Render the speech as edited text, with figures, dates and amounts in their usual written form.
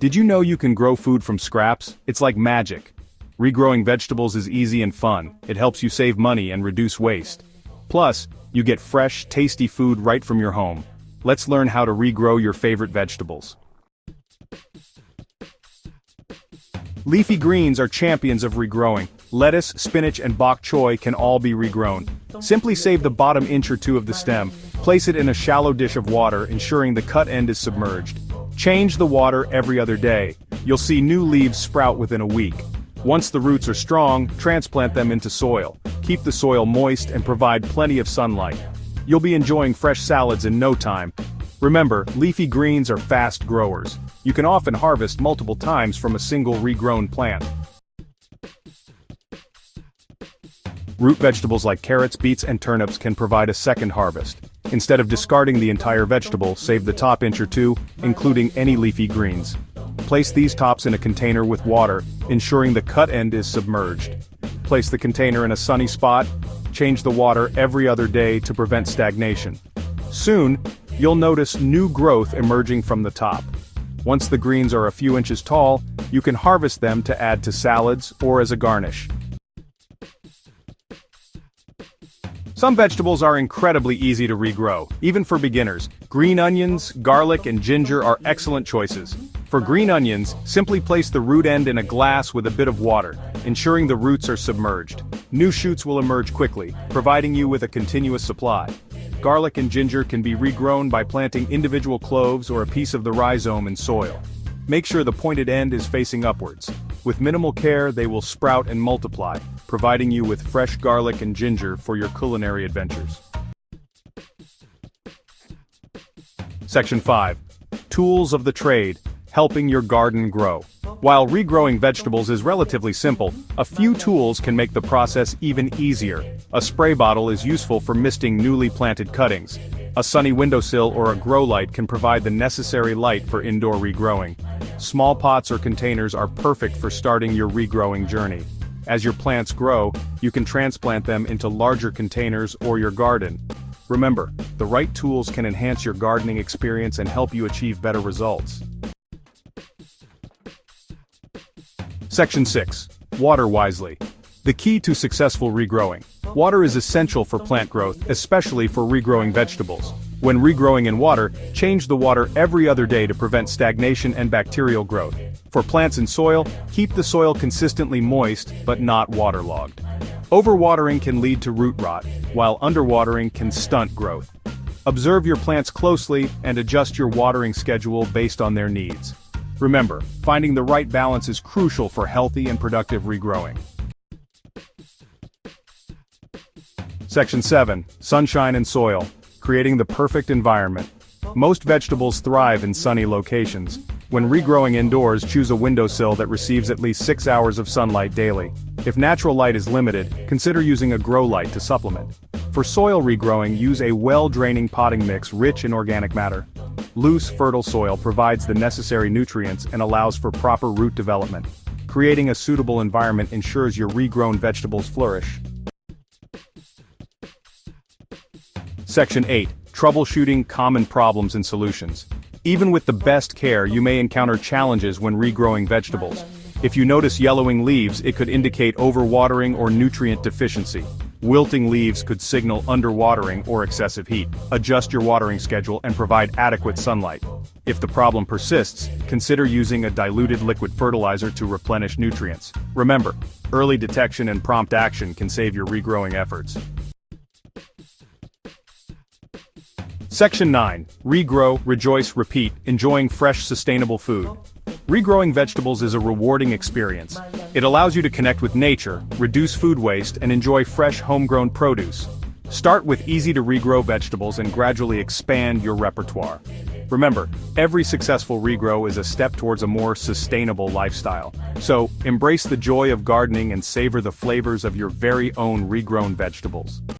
Did you know you can grow food from scraps? It's like magic. Regrowing vegetables is easy and fun. It helps you save money and reduce waste. Plus, you get fresh, tasty food right from your home. Let's learn how to regrow your favorite vegetables. Leafy greens are champions of regrowing. Lettuce, spinach, and bok choy can all be regrown. Simply save the bottom inch or two of the stem, place it in a shallow dish of water, ensuring the cut end is submerged. Change the water every other day. You'll see new leaves sprout within a week. Once the roots are strong, transplant them into soil. Keep the soil moist and provide plenty of sunlight. You'll be enjoying fresh salads in no time. Remember, leafy greens are fast growers. You can often harvest multiple times from a single regrown plant. Root vegetables like carrots, beets, and turnips can provide a second harvest. Instead of discarding the entire vegetable, save the top inch or two, including any leafy greens. Place these tops in a container with water, ensuring the cut end is submerged. Place the container in a sunny spot. Change the water every other day to prevent stagnation. Soon, you'll notice new growth emerging from the top. Once the greens are a few inches tall, you can harvest them to add to salads or as a garnish. Some vegetables are incredibly easy to regrow, even for beginners. Green onions, garlic, and ginger are excellent choices. For green onions, simply place the root end in a glass with a bit of water, ensuring the roots are submerged. New shoots will emerge quickly, providing you with a continuous supply. Garlic and ginger can be regrown by planting individual cloves or a piece of the rhizome in soil. Make sure the pointed end is facing upwards. With minimal care, they will sprout and multiply, providing you with fresh garlic and ginger for your culinary adventures. Section 5. Tools of the trade, helping your garden grow. While regrowing vegetables is relatively simple, a few tools can make the process even easier. A spray bottle is useful for misting newly planted cuttings. A sunny windowsill or a grow light can provide the necessary light for indoor regrowing. Small pots or containers are perfect for starting your regrowing journey. As your plants grow, you can transplant them into larger containers or your garden. Remember, the right tools can enhance your gardening experience and help you achieve better results. Section 6. Water wisely. The key to successful regrowing. Water is essential for plant growth, especially for regrowing vegetables. When regrowing in water, change the water every other day to prevent stagnation and bacterial growth. For plants in soil, keep the soil consistently moist, but not waterlogged. Overwatering can lead to root rot, while underwatering can stunt growth. Observe your plants closely and adjust your watering schedule based on their needs. Remember, finding the right balance is crucial for healthy and productive regrowing. Section 7. Sunshine and soil, creating the perfect environment. Most vegetables thrive in sunny locations. When regrowing indoors, choose a windowsill that receives at least 6 hours of sunlight daily. If natural light is limited, consider using a grow light to supplement. For soil regrowing, use a well-draining potting mix rich in organic matter. Loose, fertile soil provides the necessary nutrients and allows for proper root development. Creating a suitable environment ensures your regrown vegetables flourish. Section 8. Troubleshooting common problems and solutions. Even with the best care, you may encounter challenges when regrowing vegetables. If you notice yellowing leaves, it could indicate overwatering or nutrient deficiency. Wilting leaves could signal underwatering or excessive heat. Adjust your watering schedule and provide adequate sunlight. If the problem persists, consider using a diluted liquid fertilizer to replenish nutrients. Remember, early detection and prompt action can save your regrowing efforts. Section 9. Regrow, rejoice, repeat, enjoying fresh, sustainable food. Regrowing vegetables is a rewarding experience. It allows you to connect with nature, reduce food waste, and enjoy fresh, homegrown produce. Start with easy-to-regrow vegetables and gradually expand your repertoire. Remember, every successful regrow is a step towards a more sustainable lifestyle. So, embrace the joy of gardening and savor the flavors of your very own regrown vegetables.